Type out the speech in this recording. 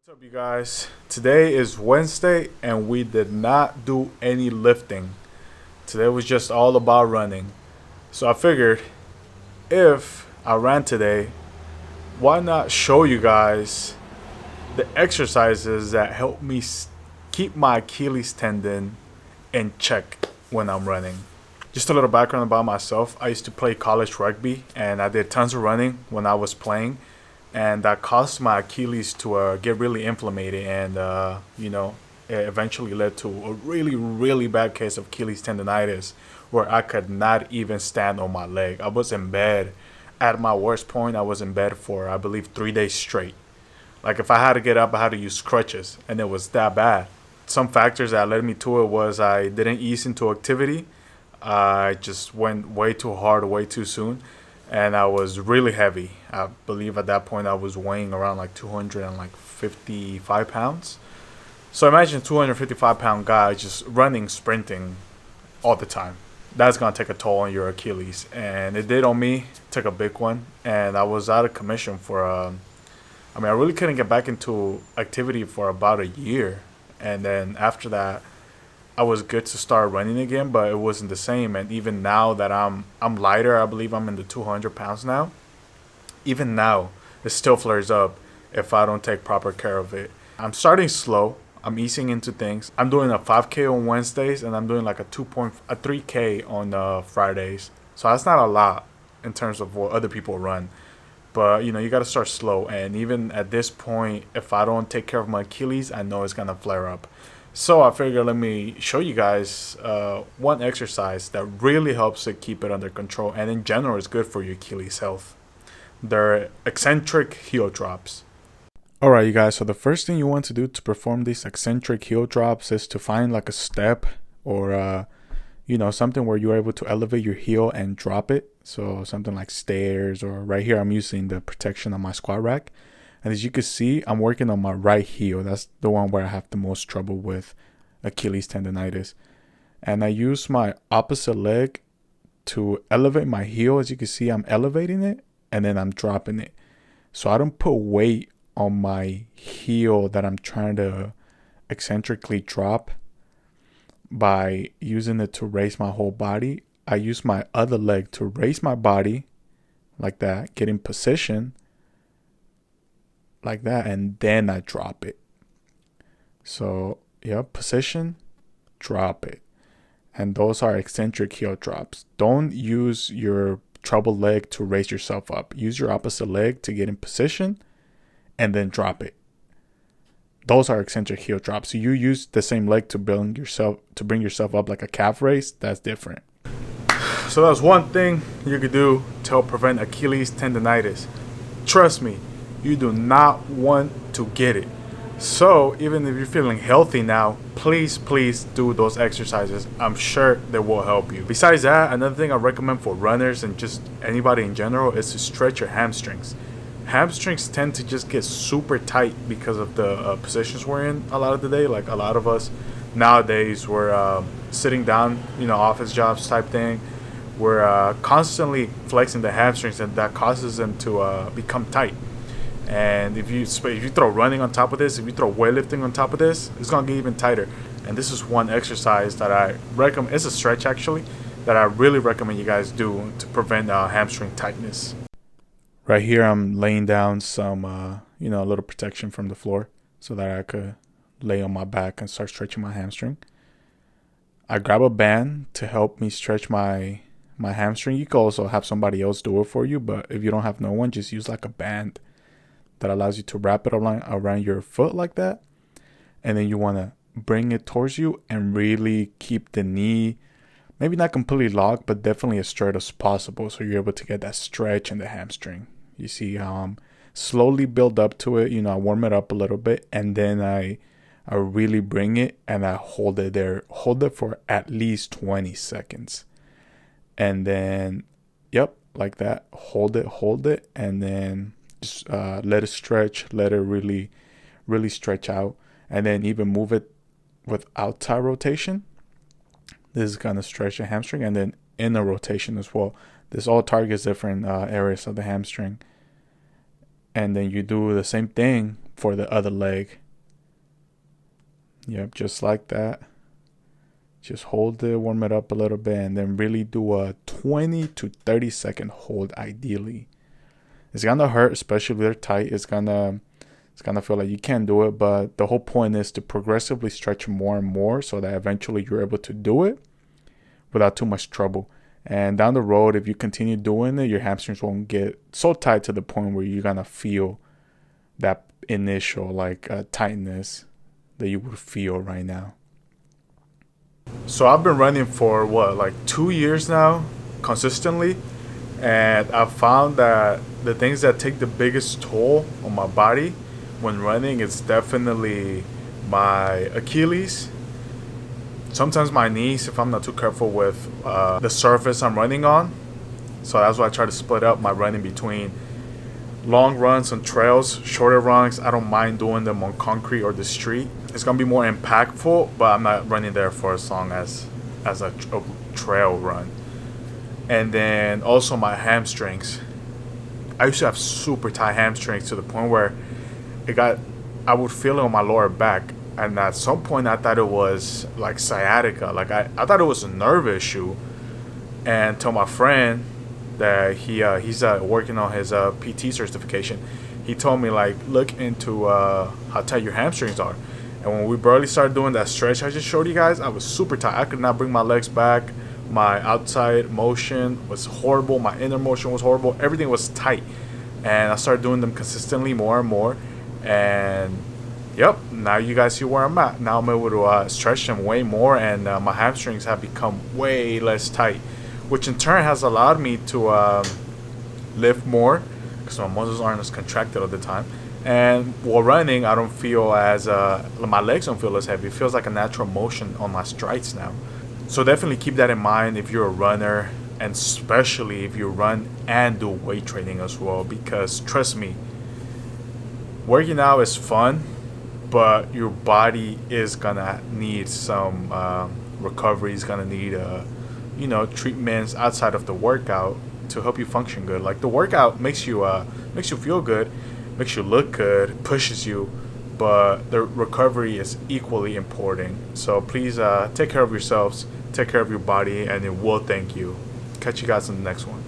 What's up, you guys? Today is Wednesday, and we did not do any lifting. Today was just all about running. So I figured if I ran today, why not show you guys the exercises that help me keep my Achilles tendon in check when I'm running. Just a little background about myself. I used to play college rugby, and I did tons of running when I was playing, and that caused my Achilles to get really inflamed, and it eventually led to a really, really bad case of Achilles tendonitis, where I could not even stand on my leg. I was in bed. At my worst point, I was in bed for, I believe, 3 days straight. Like, if I had to get up, I had to use crutches, and it was that bad. Some factors that led me to it was I didn't ease into activity. I just went way too hard, way too soon, and I was really heavy. I believe at that point I was weighing around like 255 pounds. So imagine a 255-pound guy just running, sprinting all the time. That's gonna take a toll on your Achilles, and it did on me. Took a big one, and I was out of commission for I really couldn't get back into activity for about a year. And then after that, I was good to start running again, but it wasn't the same. And even now that I'm lighter, I believe I'm in the 200 pounds now. Even now, it still flares up if I don't take proper care of it. I'm starting slow. I'm easing into things. I'm doing a 5K on Wednesdays, and I'm doing like a 3K on Fridays. So that's not a lot in terms of what other people run. But you got to start slow. And even at this point, if I don't take care of my Achilles, I know it's gonna flare up. So I figured let me show you guys one exercise that really helps to keep it under control, and in general is good for your Achilles health. They're eccentric heel drops. Alright, you guys, so the first thing you want to do to perform these eccentric heel drops is to find like a step or something where you're able to elevate your heel and drop it. So something like stairs, or right here I'm using the protection on my squat rack. And as you can see, I'm working on my right heel. That's the one where I have the most trouble with Achilles tendonitis. And I use my opposite leg to elevate my heel. As you can see, I'm elevating it and then I'm dropping it. So I don't put weight on my heel that I'm trying to eccentrically drop by using it to raise my whole body. I use my other leg to raise my body like that, get in position like that, and then I drop it. So position, drop it. And those are eccentric heel drops. Don't use your troubled leg to raise yourself up. Use your opposite leg to get in position and then drop it. Those are eccentric heel drops. So you use the same leg to bring yourself up like a calf raise. That's different. So that's one thing you could do to help prevent Achilles tendonitis. Trust me, you do not want to get it. So even if you're feeling healthy now, please do those exercises. I'm sure they will help you. Besides that, another thing I recommend for runners and just anybody in general is to stretch your hamstrings. Hamstrings tend to just get super tight because of the positions we're in a lot of the day. Like a lot of us nowadays, we're sitting down, office jobs type thing. We're constantly flexing the hamstrings, and that causes them to become tight. And if you throw running on top of this, if you throw weightlifting on top of this, it's gonna get even tighter. And this is one exercise that I recommend. It's a stretch actually that I really recommend you guys do to prevent hamstring tightness. Right here, I'm laying down some, a little protection from the floor so that I could lay on my back and start stretching my hamstring. I grab a band to help me stretch my hamstring. You can also have somebody else do it for you, but if you don't have no one, just use like a band that allows you to wrap it around your foot like that. And then you want to bring it towards you and really keep the knee, maybe not completely locked, but definitely as straight as possible, so you're able to get that stretch in the hamstring. You see how I'm slowly build up to it. I warm it up a little bit, and then I really bring it and I hold it there. Hold it for at least 20 seconds. And then, like that. Hold it, and then just let it stretch. Let it really, really stretch out. And then even move it with outside rotation. This is going to stretch the hamstring, and then inner rotation as well. This all targets different areas of the hamstring. And then you do the same thing for the other leg. Yep, just like that. Just hold it, warm it up a little bit, and then really do a 20 to 30-second hold ideally. It's gonna hurt, especially if they're tight. It's gonna feel like you can't do it, but the whole point is to progressively stretch more and more so that eventually you're able to do it without too much trouble. And down the road, if you continue doing it, your hamstrings won't get so tight to the point where you're gonna feel that initial tightness that you would feel right now. So I've been running for 2 years now, consistently, and I've found that the things that take the biggest toll on my body when running is definitely my Achilles, sometimes my knees if I'm not too careful with the surface I'm running on. So that's why I try to split up my running between long runs on trails, shorter runs. I don't mind doing them on concrete or the street. It's gonna be more impactful, but I'm not running there for as long as a trail run. And then also my hamstrings. I used to have super tight hamstrings to the point where I would feel it on my lower back. And at some point I thought it was like sciatica. Like I thought it was a nerve issue. And told my friend that he's working on his PT certification. He told me look into how tight your hamstrings are. And when we barely started doing that stretch I just showed you guys, I was super tight. I could not bring my legs back. My outside motion was horrible. My inner motion was horrible. Everything was tight. And I started doing them consistently more and more. And yep, now you guys see where I'm at. Now I'm able to stretch them way more, and my hamstrings have become way less tight, which in turn has allowed me to lift more because my muscles aren't as contracted all the time. And while running, I don't feel as my legs don't feel as heavy. It feels like a natural motion on my strides now. So definitely keep that in mind if you're a runner, and especially if you run and do weight training as well, because trust me, working out is fun, but your body is gonna need some recovery. It's gonna need treatments outside of the workout to help you function good. Like the workout makes you feel good, makes you look good, pushes you, but the recovery is equally important. So please take care of yourselves, take care of your body, and it will thank you. Catch you guys in the next one.